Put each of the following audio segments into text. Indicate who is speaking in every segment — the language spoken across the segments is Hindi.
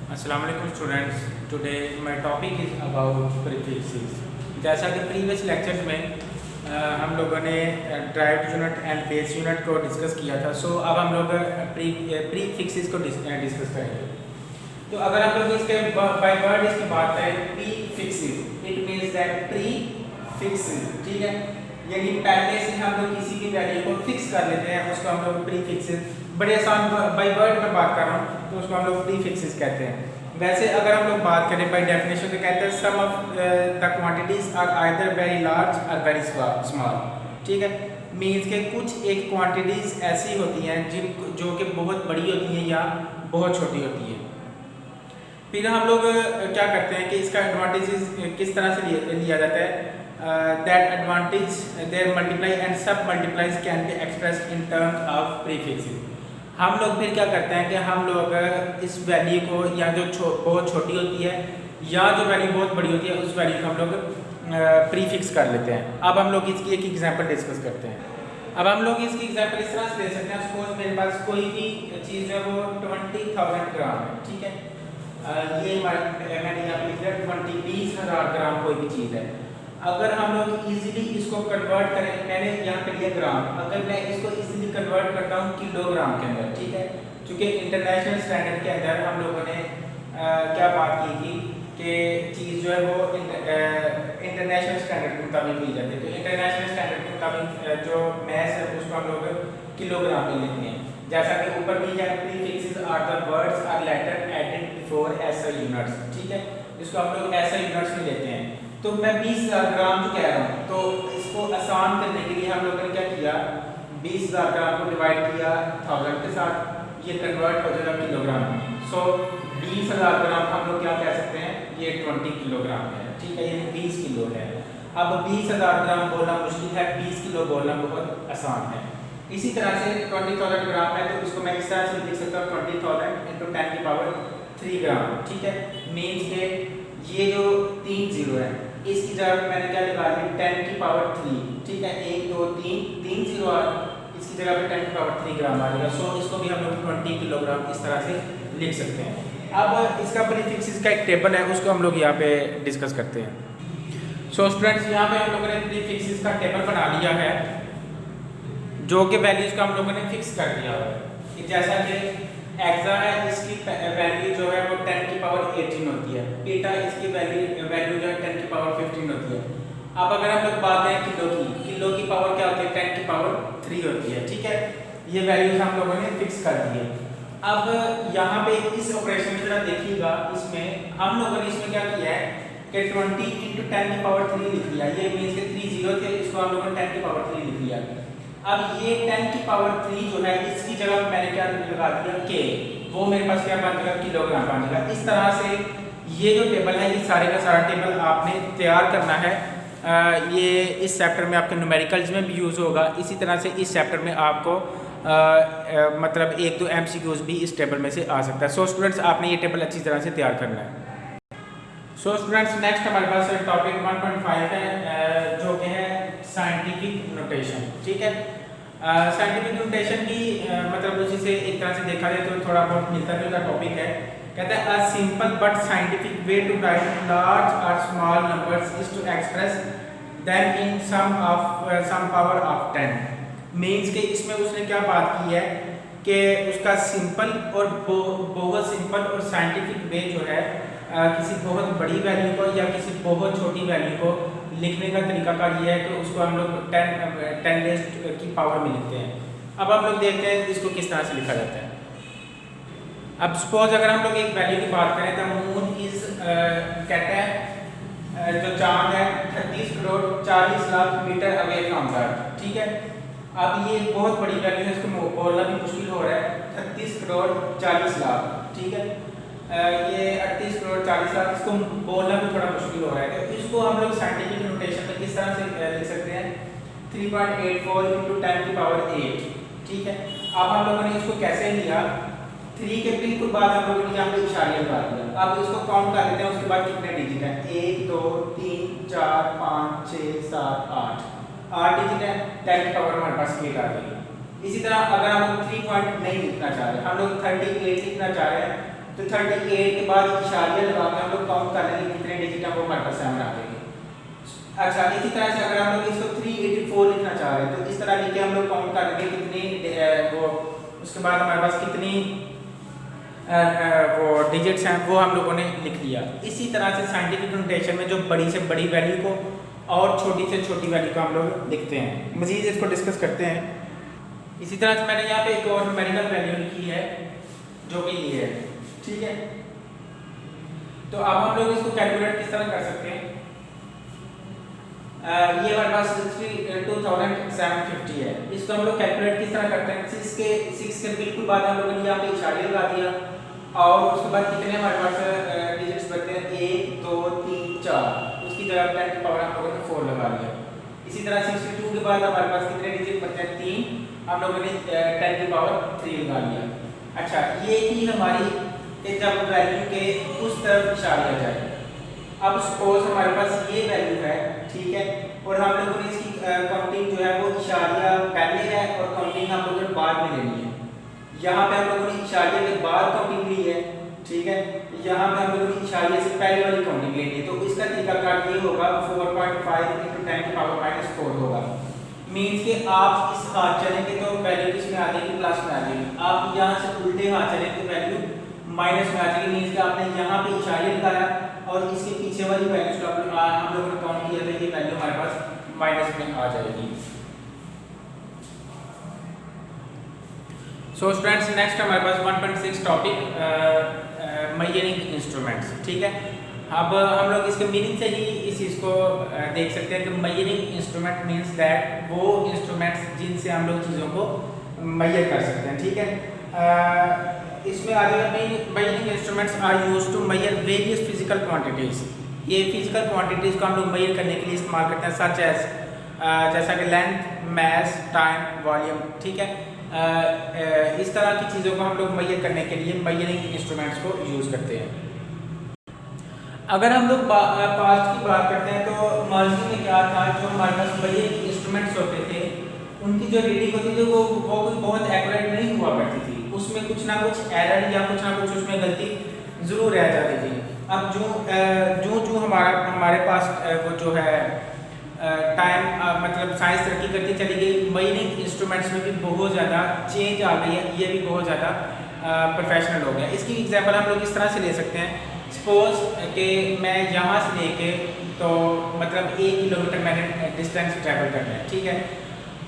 Speaker 1: Assalamu alaikum students. Today my topic is about prefixes. जैसा कि प्रीवियस लेक्चर्स में हम लोगों ने derived unit and base unit को डिस्कस किया था। सो अब हम लोग प्रीफिक्सेस को डिस्कस करेंगे। तो अगर हम लोग इसके बाय वर्ड इसकी बात करें, prefixes it means that prefixes, ठीक है, यानी पहले से हम लोग किसी भी वैल्यू को फिक्स कर लेते हैं, उसको हम लोग प्रीफिक्सेस, बड़े आसान बाय वर्ड में बात कर रहा हूँ तो उसको हम लोग प्रीफिक्सेस कहते हैं। वैसे अगर हम लोग बात करें बाय डेफिनेशन तो कहते हैं some of the quantities are either very large और वेरी स्मॉल, ठीक है, मीन्स के कुछ एक क्वांटिटीज ऐसी होती हैं जिन जो कि बहुत बड़ी होती हैं या बहुत छोटी होती हैं। फिर हम लोग क्या करते हैं कि इसका एडवांटेज किस तरह से लिया जाता है, that advantage their multiply and sub multiplies can be expressed in terms of prefixes. हम लोग फिर क्या करते हैं कि हम लोग इस वैल्यू को या जो बहुत छोटी होती है या जो वैल्यू बहुत बड़ी होती है उस वैल्यू को हम लोग प्रीफिक्स कर लेते हैं। अब हम लोग इसकी एक एग्जांपल डिस्कस करते हैं। अब हम लोग इसकी एग्जांपल इस तरह से ले सकते हैं, सपोज मेरे पास कोई भी चीज़ है वो 20,000 ग्राम है, ठीक है, ये मैंने यहाँ पे लिख दिया 20,000 ग्राम कोई भी चीज़ है। अगर हम लोग इजीली इसको कन्वर्ट करें, मैंने यहाँ पे लिया ग्राम, अगर मैं इसको इजीली कन्वर्ट करता हूँ किलोग्राम के अंदर, ठीक है, क्योंकि इंटरनेशनल स्टैंडर्ड के अंदर हम लोगों ने क्या बात की थी कि चीज़ जो है वो इंटरनेशनल स्टैंडर्ड के मुताबिक ली जाती है। तो इंटरनेशनल स्टैंडर्ड के मुताबिक जो मैथ है उसको हम लोग किलोग्राम में लेते हैं। जैसा कि ऊपर भी है, prefixes are the words are letter added before SI units, ठीक है, इसको हम लोग एसआई यूनिट्स में लेते हैं। तो मैं 20,000 ग्राम जो कह रहा हूँ, तो इसको आसान करने के लिए हम लोगों ने क्या किया, 20,000 ग्राम को डिवाइड किया 1000 के साथ, ये कन्वर्ट हो जाएगा किलोग्राम में। सो 20,000 ग्राम हम लोग क्या कह सकते हैं, ये 20 किलोग्राम है, ठीक है, ये 20 किलो है। अब 20,000 ग्राम बोलना मुश्किल है, 20 किलो बोलना बहुत आसान है। इसी तरह से 20,000 ग्राम है तो इसको मैं इस तरह से लिख सकता हूँ 20,000 इंटू 10 की पावर 3 ग्राम, ठीक है, मीन्स के ये जो 3 जीरो है इसकी जगह मैंने क्या लगा ली 10 की पावर 3, ठीक है, 1 2 3 3 जीरो आ, इसकी जगह पे 10 की पावर 3 ग्राम आ जाएगा। सो इसको भी हम लोग 20 किलोग्राम इस तरह से लिख सकते हैं। अब इसका प्रीफिक्सेस का एक टेबल है, उसको हम लोग यहाँ पे डिस्कस करते हैं। सो स्टूडेंट्स, यहाँ पे हम लोगों ने प्रीफिक्सेस का टेबल बना लिया है जो कि वैल्यूज का हम लोगों ने फिक्स कर दिया है। जैसा कि एक्सा है, इसकी वैल्यू जो है वो 10 की पावर 18 होती है, बीटा इसकी वैल्यू जो है 10 की पावर 15 होती है। अब अगर हम लोग बात करें किलो की पावर क्या होती है, 10 की पावर 3 होती है, ठीक है, ये वैल्यूज हम लोगों ने फिक्स कर दी है। अब यहाँ पे इस ऑपरेशन की तरह देखिएगा, इसमें हम लोगों ने इसमें क्या किया है कि 20 इंटू 10 की पावर 3 लिख लिया, ये मीन्स के 3 जीरो थे, इसको हम लोगों ने 10 की पावर 3 लिख लिया। अब ये 10 की पावर 3 जो है इसकी जगह मैंने क्या लगा दिया के, वो मेरे पास क्या बन जाएगा किलोग्राम बन जाएगा। इस तरह से ये जो टेबल है, ये सारे का सारा टेबल आपने तैयार करना है। ये इस चैप्टर में आपके न्यूमेरिकल्स में भी यूज़ होगा। इसी तरह से इस चैप्टर में आपको मतलब 1-2 MCQs भी इस टेबल में से आ सकता है। सो स्टूडेंट्स, आपने ये टेबल अच्छी तरह से तैयार करना है। सो स्टूडेंट्स, नेक्स्ट हमारे पास टॉपिक 1.5 है जो कि है साइंटिफिक नोटेशन, ठीक है। साइंटिफिक नोटेशन की मतलब उसी से एक तरह से देखा जाए तो थोड़ा बहुत मिलता जुलता टॉपिक है। कहता है a simple but scientific way to write large और small numbers is to express them in some power of 10। Means के इसमें उसने क्या बात की है कि उसका सिंपल और बहुत सिंपल और साइंटिफिक वे जो है किसी बहुत बड़ी वैल्यू को या किसी बहुत छोटी वैल्यू को लिखने का तरीकाकार ये है कि उसको हम लोग 10 रेज़्ड की पावर में लिखते हैं। अब हम लोग देखते हैं इसको किस तरह से लिखा जाता है। अब सपोज अगर हम लोग एक वैल्यू की बात करें तो मून इज कहते हैं जो चांद है 36 crore 40 lakh metre away from the earth, ठीक है। अब ये बहुत बड़ी वैल्यू है, इसको बोलना भी मुश्किल हो रहा है, 36 करोड़ 40 लाख, ठीक है, ये 38 करोड़ 40 लाख, इसको बोलना भी थोड़ा मुश्किल हो रहा है। तो इसको हम लोग साइंटिफिक नोटेशन में किस तरह से लिख सकते हैं, 3.84 इंटू 10 की पावर 8, ठीक है। अब हम लोगों ने इसको कैसे लिया, 3 के बिल्कुल बाद हम लोगों ने यहाँ पे इशारा लगा दिया। अब इसको काउंट कर लेते हैं, उसके बाद कितने डिजिट हैं, 1 2 3 4 5 6 7 8 डिजिट है, 10 की पावर हमारे पास 8 आ गई। इसी तरह अगर हम लोग 3 पॉइंट नहीं लिखना चाह रहे, हम लोग 38 लिखना चाह रहे हैं, तो 38 के बाद इशारिया लगा के हम लोग काउंट कर लेंगे कितने डिजिट हैं वो हमारे पास सामने आ जाएंगे। अच्छा, इसी तरह से अगर हम लोग इसको 384 लिखना चाह रहे हैं तो इस तरह लिख के हम लोग काउंट कर लेंगे कितनी वो, उसके बाद हमारे पास कितनी वो डिजिट्स हैं वो हम लोगों ने लिख लिया। इसी तरह से साइंटिफिक नोटेशन में जो बड़ी से बड़ी वैल्यू को और छोटी से छोटी वैल्यू को हम लोग लिखते हैं। मज़ीद इसको डिस्कस करते हैं। इसी तरह से मैंने यहाँ पे एक और न्यूमेरिकल वैल्यू लिखी है जो कि ये है, ठीक है। तो अब हम लोग इसको कैलकुलेट किस तरह कर सकते हैं। ये हमारे पास 2750 है। इसको हम लोग कैलकुलेट किस तरह करते हैं। 6 के बिल्कुल बाद हम लोगों ने यहाँ पे इशारे लगा दिया और उसके बाद कितने हमारे पास डिजिट्स बचते हैं 1 2 3 4, उसकी जगह 10 की पावर हम लोगों ने 4 लगा दिया। इसी तरह 62 के बाद हमारे पास कितने डिजिट बचते हैं 3, हम लोगों ने 10 की पावर 3 लगा लिया। अच्छा, ये थी हमारी जब वैल्यू के उस तरफ इशारा जाए। अब सपोज हमारे पास ये वैल्यू है, ठीक है, और हम लोगों ने इसकी काउंटिंग जो है वो इशारिया पहले है और काउंटिंग हम लोगों ने बाद में लेनी है। यहाँ पे हम लोगों ने इशारिया के बाद काउंटिंग ली है, ठीक है, यहाँ पे हम लोगों ने इशारिया से पहले वाली काउंटिंग लेनी है। तो इसका तरीकाकार ये होगा 4.5 × 10 की पावर -4 होगा। मीन्स कि आप इस हाथ चलेंगे तो वैल्यू किस में आ जाएगी, प्लस में आ जाएगी। आप यहाँ से उल्टे हाथ चलेंगे तो वैल्यू माइनस में आ जाएगी। मीन्स कि आपने यहाँ पे इशारिया लगाया और इसके पीछे वाली वैल्यू जो हम लोगों ने काउंट किया था ये वैल्यू हमारे पास माइनस में आ जाएगी। सो स्टूडेंट्स, नेक्स्ट हमारे पास 1.6 टॉपिक मेजरिंग इंस्ट्रूमेंट्स, ठीक है। अब हम लोग इसके मीनिंग से ही इस चीज़ को देख सकते हैं कि मेजरिंग इंस्ट्रूमेंट मीन्स दैट वो इंस्ट्रूमेंट्स जिनसे हम लोग चीज़ों को मेजर कर सकते हैं, ठीक है। इसमें आ जाएगा measuring instruments are used to measure various physical quantities. ये फिजिकल क्वांटिटीज़ को हम लोग मेजर करने के लिए इस्तेमाल करते हैं, सच एज जैसा कि लेंथ, मास, टाइम, वॉल्यूम, ठीक है। इस तरह की चीज़ों को हम लोग मेजर करने के लिए मेजरिंग इंस्ट्रूमेंट्स को यूज़ करते हैं। अगर हम लोग पास्ट की बात करते हैं तो माजी में क्या था, जो हमारे पास मेजरिंग इंस्ट्रूमेंट्स होते थे उनकी जो रीडिंग होती थी वो कोई बहुत एक्यूरेट नहीं हुआ करती थी। उसमें कुछ ना कुछ एरर या कुछ ना कुछ उसमें गलती ज़रूर रह जाती थी। अब जो हमारे पास वो जो है टाइम मतलब साइंस तरक्की करती चली गई, मेजरिंग इंस्ट्रूमेंट्स में भी बहुत ज़्यादा चेंज आ गई है, ये भी बहुत ज़्यादा प्रोफेशनल हो गया। इसकी एग्जांपल हम लोग इस तरह से ले सकते हैं। सपोज कि मैं यहाँ से लेके तो मतलब 1 किलोमीटर मैंने डिस्टेंस ट्रैवल करना है, ठीक है।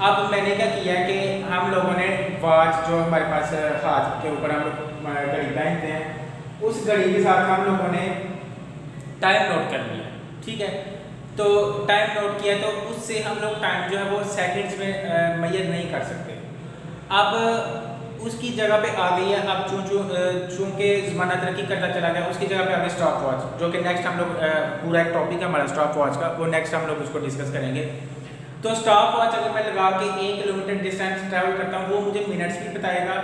Speaker 1: अब मैंने क्या किया कि हम लोगों ने वॉच जो हमारे पास हाथ के ऊपर हम लोग घड़ी पहनते हैं, उस घड़ी के साथ हम लोगों ने टाइम नोट कर लिया, ठीक है। तो टाइम नोट किया तो उससे हम लोग टाइम जो है वो सेकंड्स में मेजर नहीं कर सकते। अब उसकी जगह पे आ गई है, अब चूँकि ज़माना तरक्की करता चला गया, उसकी जगह पे आ गया स्टॉप वॉच, जो कि नेक्स्ट हम लोग पूरा एक टॉपिक है हमारा स्टॉप वॉच का, वो नेक्स्ट हम लोग उसको डिस्कस करेंगे। तो स्टॉप वॉच अगर मैं लगा के 1 किलोमीटर डिस्टेंस ट्रैवल करता हूँ वो मुझे मिनट्स भी बताएगा,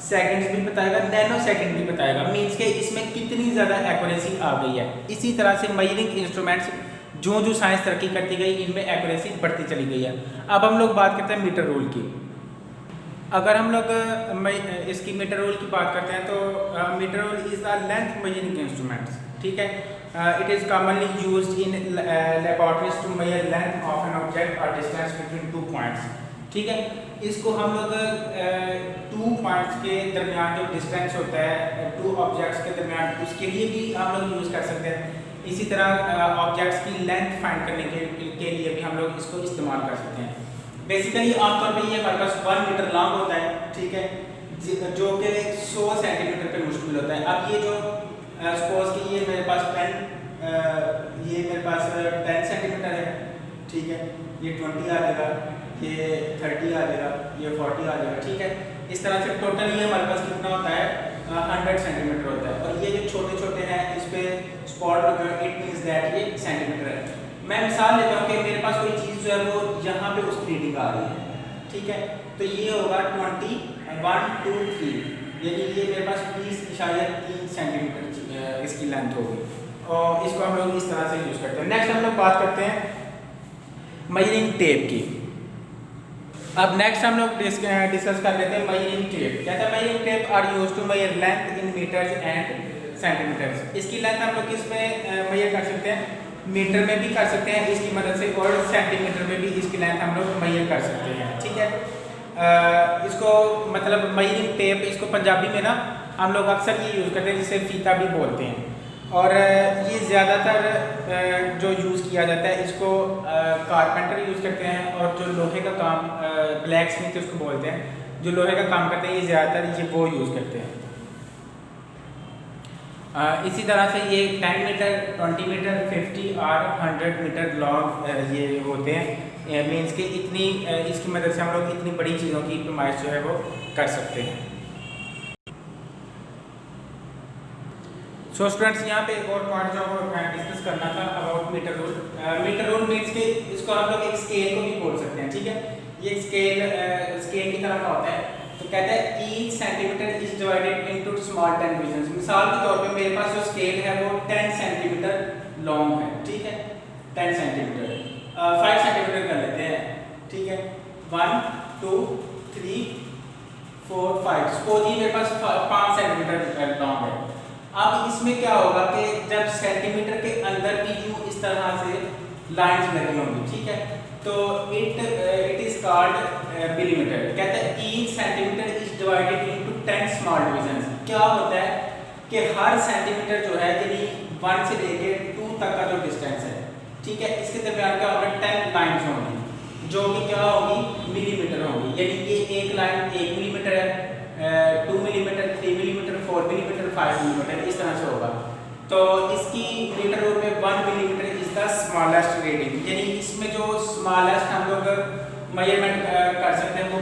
Speaker 1: सेकंड्स भी बताएगा, नैनो सेकंड भी बताएगा। मीन्स के इसमें कितनी ज़्यादा एक्यूरेसी आ गई है। इसी तरह से मेजरिंग इंस्ट्रूमेंट्स जो साइंस तरक्की करती गई इनमें एक्यूरेसी बढ़ती चली गई है। अब हम लोग बात करते हैं मीटर रूल की। अगर हम लोग इसकी मीटर रूल की बात करते हैं तो metre rule is the length measuring instruments, ठीक है। It is commonly used in laboratories to measure length of an object और डिस्टेंस बिटवीन 2 पॉइंट्स, ठीक है। इसको हम लोग 2 पॉइंट्स के दरमियान जो डिस्टेंस होता है 2 ऑब्जेक्ट्स के दरमियान, उसके लिए भी हम लोग यूज़ कर सकते हैं। इसी तरह ऑब्जेक्ट्स की लेंथ फाइंड करने के लिए भी हम लोग इसको इस्तेमाल कर सकते हैं। बेसिकली आमतौर पे ये हमारे पास 1 मीटर लॉन्ग होता है, ठीक है, जो कि 100 सेंटीमीटर पे मुश्किल होता है। अब ये जो सपोज कि ये मेरे पास 10 सेंटीमीटर है, ठीक है, ये 20 आ जाएगा, ये 30 आ जाएगा, ये 40 आ जाएगा, ठीक है। इस तरह से टोटल ये हमारे पास कितना होता है 100 सेंटीमीटर होता है। और ये जो छोटे छोटे हैं इस पर स्पॉट लगा, इट मीन्स दैट ये सेंटीमीटर है। मैं मिसाल लेता हूँ कि मेरे पास कोई चीज़ जो है वो यहाँ पे उसकी रीडिंग आ रही है, ठीक है, तो ये होगा 20 1 2 3, यानी ये मेरे पास 20.3 सेंटीमीटर इसकी लेंथ होगी और इसको हम लोग इस तरह से यूज़ करते हैं। नेक्स्ट हम लोग बात करते हैं मेजरिंग टेप की। अब नेक्स्ट हम लोग डिस्कस कर लेते हैं मेजरिंग टेप। कहता है measuring tape are used to measure length in metres and centimetres. इसकी लेंथ हम लोग किस में मेजर कर सकते हैं, मीटर में भी कर सकते हैं इसकी मदद से, और सेंटीमीटर में भी इसकी लेंथ हम लोग मेजर कर सकते हैं। ठीक है, इसको मतलब मेजरिंग टेप, इसको पंजाबी में ना हम लोग अक्सर ये यूज़ करते हैं जिसे फीता भी बोलते हैं, और ये ज़्यादातर जो यूज़ किया जाता है इसको कारपेंटर यूज़ करते हैं, और जो लोहे का काम ब्लैक स्मिथ उसको बोलते हैं, जो लोहे का काम करते हैं ये ज़्यादातर ये वो यूज़ करते हैं। इसी तरह से ये 10 मीटर, 20 मीटर, 50 और 100 मीटर लॉन्ग ये होते हैं। मीन्स कि इतनी इसकी मदद से हम लोग इतनी बड़ी चीज़ों की पैमाइश जो है वो कर सकते हैं। सो स्टूडेंट्स, यहाँ पे एक और पॉइंट जो डिस्कस करना था about metre rule. Metre rule means कि इसको हम लोग एक स्केल को भी बोल सकते हैं। ठीक है, ये स्केल की तरह का होता है। तो कहता है each centimetre is divided into small 10 divisions. मिसाल के तौर पे मेरे पास जो स्केल है वो 10 सेंटीमीटर लॉन्ग है। ठीक है, 10 सेंटीमीटर, 5 सेंटीमीटर कर लेते हैं। ठीक है, 1 2 3 4 5, सपोज ये मेरे पास 5 सेंटीमीटर लॉन्ग है। अब इसमें क्या होगा कि जब सेंटीमीटर के अंदर भी यूं इस तरह से लाइंस लगी होंगी, ठीक है, तो इट इज कॉल्ड मिलीमीटर। कहता है each centimetre is divided into 10 small divisions. क्या होता है कि हर सेंटीमीटर जो है यानी 1 से लेके 2 तक का जो डिस्टेंस है, ठीक है, इसके दरमियान क्या होगा, 10 लाइंस होंगी जो कि क्या होगी, मिलीमीटर होगी। यानी ये एक लाइन 1 मिलीमीटर है, 2 मिलीमीटर, 3 मिलीमीटर, 4 मिलीमीटर, 5 मिलीमीटर, इस तरह से होगा। तो इसकी मीटर रूल में 1 millimetre is the smallest reading, यानी इसमें जो स्मॉलेस्ट हम लोग मेजरमेंट कर सकते हैं वो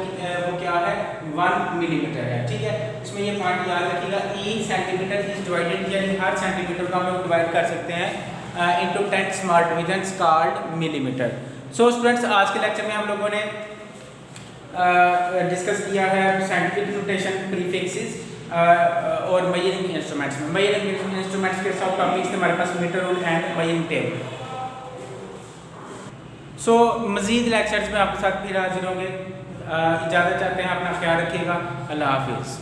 Speaker 1: क्या है, 1 मिलीमीटर है। ठीक है, इसमें ये पॉइंट याद रखिएगा, ईच सेंटीमीटर इज डिवाइडेड, यानी हर सेंटीमीटर को हम लोग डिवाइड कर सकते हैं into 10 small divisions called millimetre. So students, आज के लेक्चर में हम लोगों ने डिस्कस किया है साइंटिफिक नोटेशन, प्रीफिक्सेस और मेजरिंग इंस्ट्रूमेंट्स में। मेजरिंग इंस्ट्रूमेंट्स के सब टॉपिक्स हमारे पास metre rule and measuring tape. So मज़ीद लेक्चर्स में आपके साथ फिर हाजिर होंगे। इजाज़त चाहते हैं, अपना ख्याल रखिएगा। अल्लाह हाफिज़।